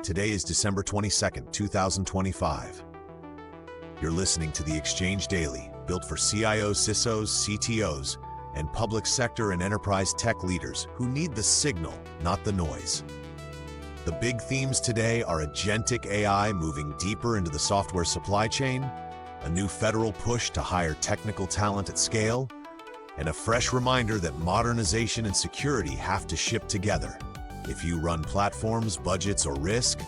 Today is December 22nd, 2025. You're listening to the Exchange Daily, built for CIOs, CISOs, CTOs, and public sector and enterprise tech leaders who need the signal, not the noise. The big themes today are Agentic AI moving deeper into the software supply chain, a new federal push to hire technical talent at scale, and a fresh reminder that modernization and security have to ship together. If you run platforms, budgets, or risk,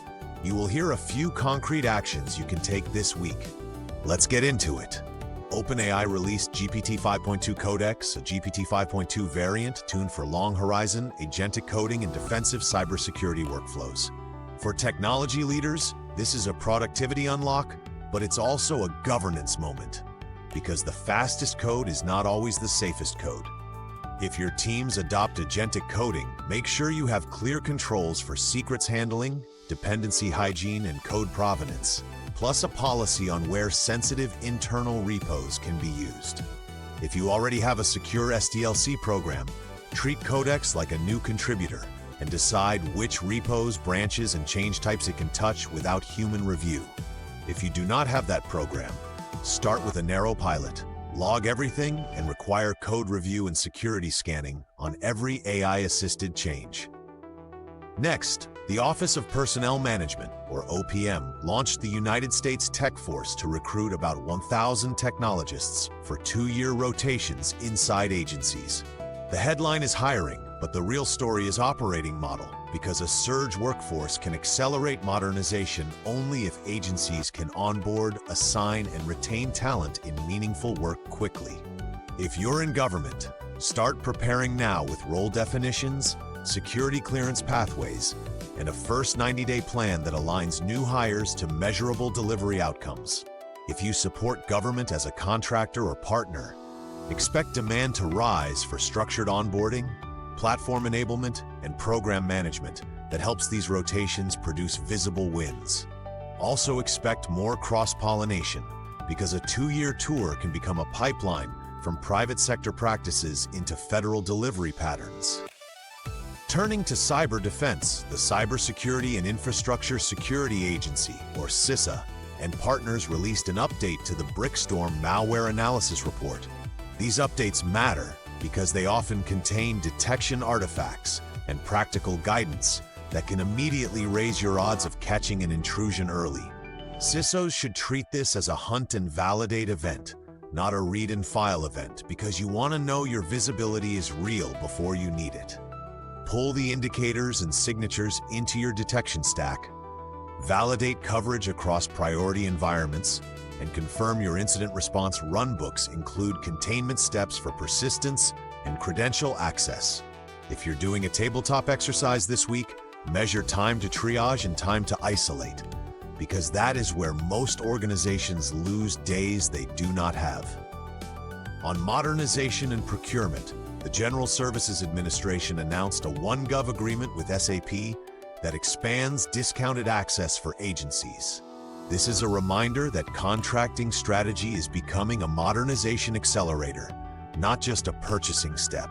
you will hear a few concrete actions you can take this week. Let's get into it. OpenAI released GPT 5.2 Codex, a GPT 5.2 variant tuned for long-horizon, agentic coding, and defensive cybersecurity workflows. For technology leaders, this is a productivity unlock, but it's also a governance moment, because the fastest code is not always the safest code. If your teams adopt agentic coding, make sure you have clear controls for secrets handling, dependency hygiene, and code provenance, plus a policy on where sensitive internal repos can be used. If you already have a secure SDLC program, treat Codex like a new contributor and decide which repos, branches, and change types it can touch without human review. If you do not have that program, start with a narrow pilot. Log everything and require code review and security scanning on every AI-assisted change. Next, the Office of Personnel Management, or OPM, launched the United States Tech Force to recruit about 1,000 technologists for 2-year rotations inside agencies. The headline is hiring, but the real story is operating model, because a surge workforce can accelerate modernization only if agencies can onboard, assign, and retain talent in meaningful work quickly. If you're in government, start preparing now with role definitions, security clearance pathways, and a first 90-day plan that aligns new hires to measurable delivery outcomes. If you support government as a contractor or partner, expect demand to rise for structured onboarding, platform enablement, and program management that helps these rotations produce visible wins. Also expect more cross-pollination, because a 2-year tour can become a pipeline from private sector practices into federal delivery patterns. Turning to cyber defense, the Cybersecurity and Infrastructure Security Agency, or CISA, and partners released an update to the Brickstorm malware analysis report. These updates matter because they often contain detection artifacts and practical guidance that can immediately raise your odds of catching an intrusion early. CISOs should treat this as a hunt and validate event, not a read and file event, because you want to know your visibility is real before you need it. Pull the indicators and signatures into your detection stack, validate coverage across priority environments, and confirm your incident response runbooks include containment steps for persistence and credential access. If you're doing a tabletop exercise this week, measure time to triage and time to isolate, because that is where most organizations lose days they do not have. On modernization and procurement, the General Services Administration announced a OneGov agreement with SAP that expands discounted access for agencies. This is a reminder that contracting strategy is becoming a modernization accelerator, not just a purchasing step.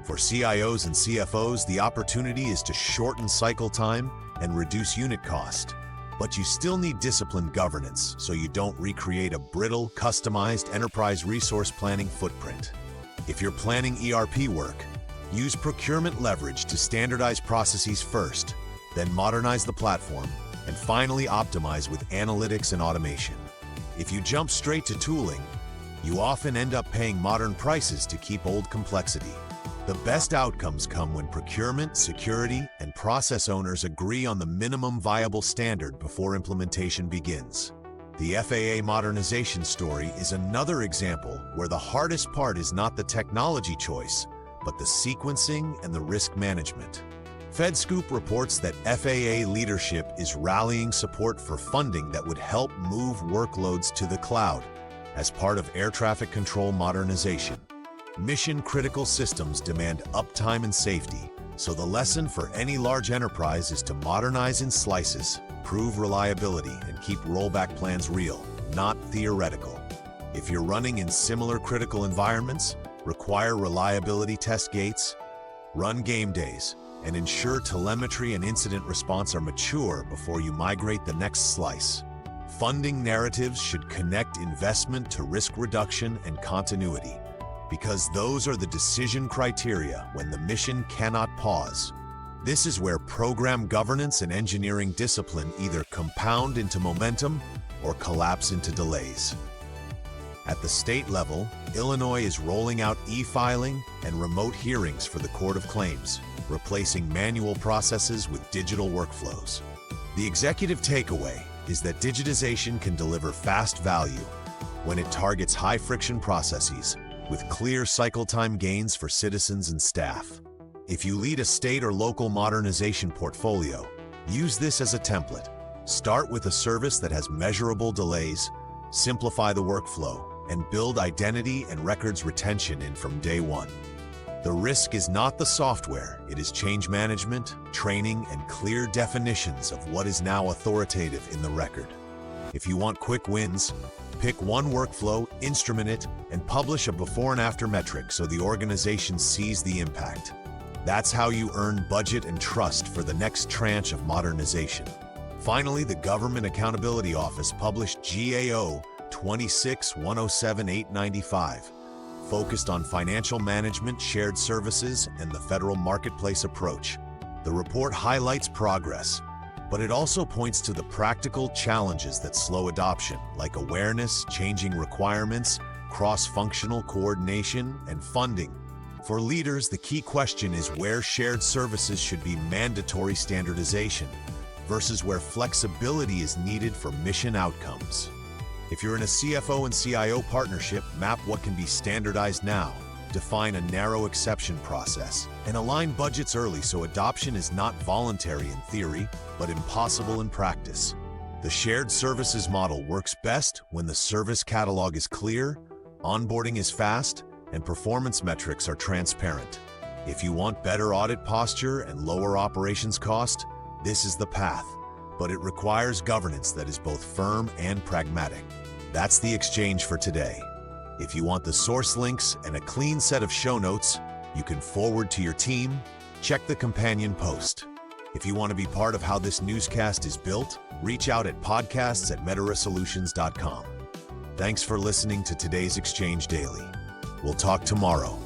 For CIOs and CFOs, the opportunity is to shorten cycle time and reduce unit cost, but you still need disciplined governance so you don't recreate a brittle, customized enterprise resource planning footprint. If you're planning ERP work, use procurement leverage to standardize processes first, then modernize the platform, and finally optimize with analytics and automation. If you jump straight to tooling, you often end up paying modern prices to keep old complexity. The best outcomes come when procurement, security, and process owners agree on the minimum viable standard before implementation begins. The FAA modernization story is another example where the hardest part is not the technology choice, but the sequencing and the risk management. FedScoop reports that FAA leadership is rallying support for funding that would help move workloads to the cloud as part of air traffic control modernization. Mission-critical systems demand uptime and safety, so the lesson for any large enterprise is to modernize in slices, prove reliability, and keep rollback plans real, not theoretical. If you're running in similar critical environments, require reliability test gates, run game days, and ensure telemetry and incident response are mature before you migrate the next slice. Funding narratives should connect investment to risk reduction and continuity, because those are the decision criteria when the mission cannot pause. This is where program governance and engineering discipline either compound into momentum or collapse into delays. At the state level, Illinois is rolling out e-filing and remote hearings for the Court of Claims, replacing manual processes with digital workflows. The executive takeaway is that digitization can deliver fast value when it targets high-friction processes with clear cycle time gains for citizens and staff. If you lead a state or local modernization portfolio, use this as a template. Start with a service that has measurable delays, simplify the workflow, and build identity and records retention in from day one. The risk is not the software, it is change management, training, and clear definitions of what is now authoritative in the record. If you want quick wins, pick one workflow, instrument it, and publish a before and after metric so the organization sees the impact. That's how you earn budget and trust for the next tranche of modernization. Finally, the Government Accountability Office published GAO 26-107-895, focused on financial management, shared services, and the federal marketplace approach. The report highlights progress, but it also points to the practical challenges that slow adoption, like awareness, changing requirements, cross-functional coordination, and funding. For leaders, the key question is where shared services should be mandatory standardization versus where flexibility is needed for mission outcomes. If you're in a CFO and CIO partnership, map what can be standardized now, define a narrow exception process, and align budgets early so adoption is not voluntary in theory, but impossible in practice. The shared services model works best when the service catalog is clear, onboarding is fast, and performance metrics are transparent. If you want better audit posture and lower operations cost, this is the path, but it requires governance that is both firm and pragmatic. That's the exchange for today. If you want the source links and a clean set of show notes you can forward to your team, check the companion post. If you want to be part of how this newscast is built, reach out at podcasts@metaresolutions.com. Thanks for listening to today's Exchange Daily. We'll talk tomorrow.